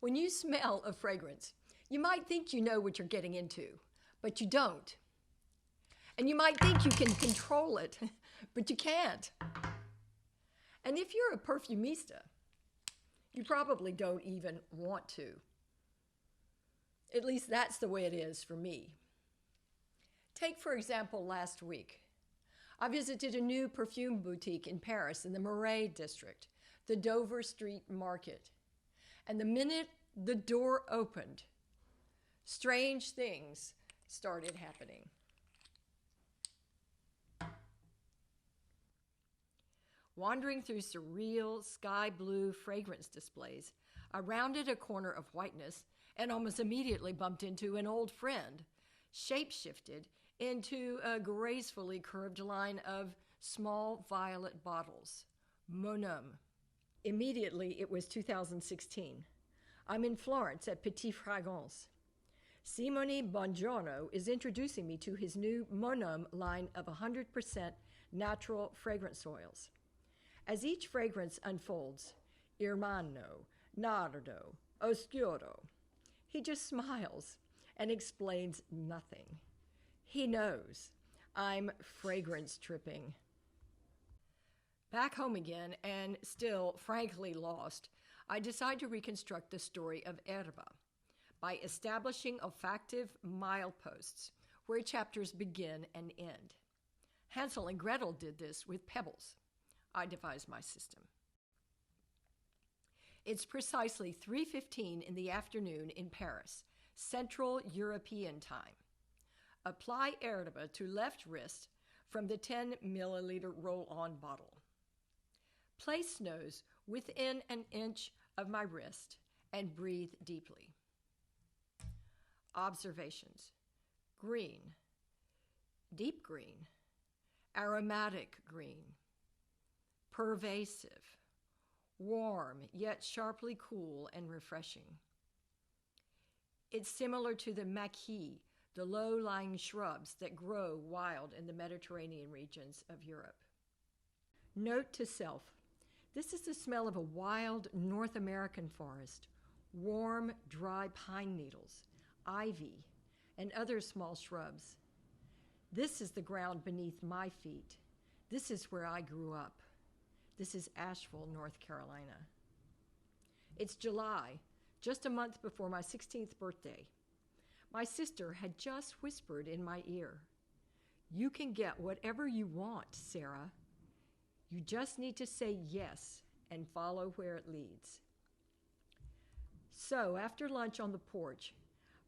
When you smell a fragrance, you might think you know what you're getting into, but you don't. And you might think you can control it, but you can't. And if you're a perfumista, you probably don't even want to. At least that's the way it is for me. Take, for example, last week. I visited a new perfume boutique in Paris in the Marais district, the Dover Street Market. And the minute the door opened, strange things started happening. Wandering through surreal sky blue fragrance displays, I rounded a corner of whiteness and almost immediately bumped into an old friend, shape-shifted into a gracefully curved line of small violet bottles. Monom. Immediately, it was 2016. I'm in Florence at Petit Fragrance. Simone Bongiorno is introducing me to his new Monom line of 100% natural fragrance oils. As each fragrance unfolds, Irmano, Nardo, Oscuro, he just smiles and explains nothing. He knows I'm fragrance tripping. Back home again, and still frankly lost, I decide to reconstruct the story of ERBA by establishing olfactive mileposts where chapters begin and end. Hansel and Gretel did this with pebbles. I devised my system. It's precisely 3:15 in the afternoon in Paris, Central European time. Apply ERBA to left wrist from the 10 milliliter roll-on bottle. Place nose within an inch of my wrist and breathe deeply. Observations: green, deep green, aromatic green, pervasive, warm yet sharply cool and refreshing. It's similar to the maquis, the low-lying shrubs that grow wild in the Mediterranean regions of Europe. Note to self: this is the smell of a wild North American forest, warm, dry pine needles, ivy, and other small shrubs. This is the ground beneath my feet. This is where I grew up. This is Asheville, North Carolina. It's July, just a month before my 16th birthday. My sister had just whispered in my ear, "You can get whatever you want, Sarah. You just need to say yes and follow where it leads." So after lunch on the porch,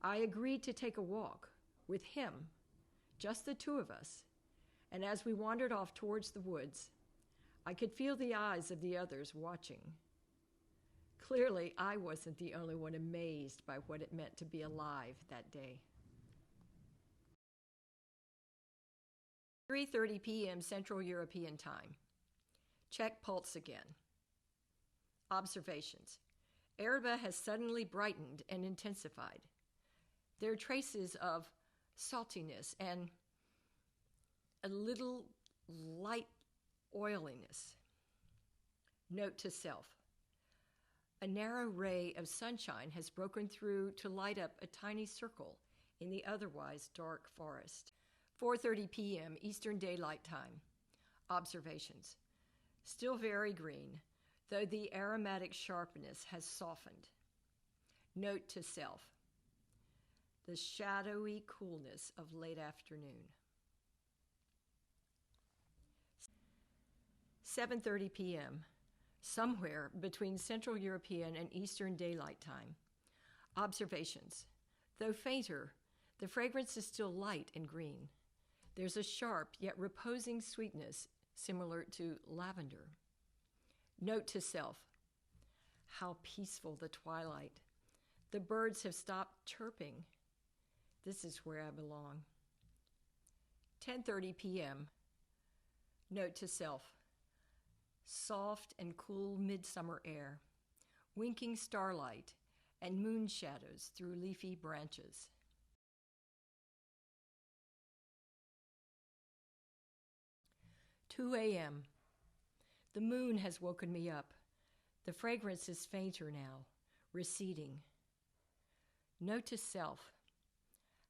I agreed to take a walk with him, just the two of us. And as we wandered off towards the woods, I could feel the eyes of the others watching. Clearly, I wasn't the only one amazed by what it meant to be alive that day. 3:30 p.m. Central European Time. Check pulse again. Observations: ERBA has suddenly brightened and intensified. There are traces of saltiness and a little light oiliness. Note to self: a narrow ray of sunshine has broken through to light up a tiny circle in the otherwise dark forest. 4:30 p.m. Eastern Daylight Time. Observations: still very green, though the aromatic sharpness has softened. Note to self: the shadowy coolness of late afternoon. 7:30 p.m. Somewhere between Central European and Eastern Daylight Time. Observations: though fainter, the fragrance is still light and green. There's a sharp yet reposing sweetness similar to lavender. Note to self: how peaceful the twilight. The birds have stopped chirping. This is where I belong. 10:30 p.m. Note to self: soft and cool midsummer air, winking starlight, and moon shadows through leafy branches. "2 a.m. The moon has woken me up. The fragrance is fainter now, receding. Note to self,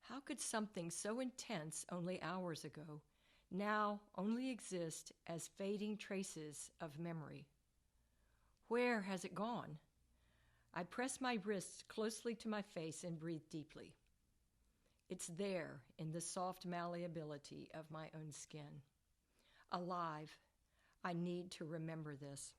how could something so intense only hours ago now only exist as fading traces of memory? Where has it gone? I press my wrists closely to my face and breathe deeply. It's there in the soft malleability of my own skin. Alive, I need to remember this.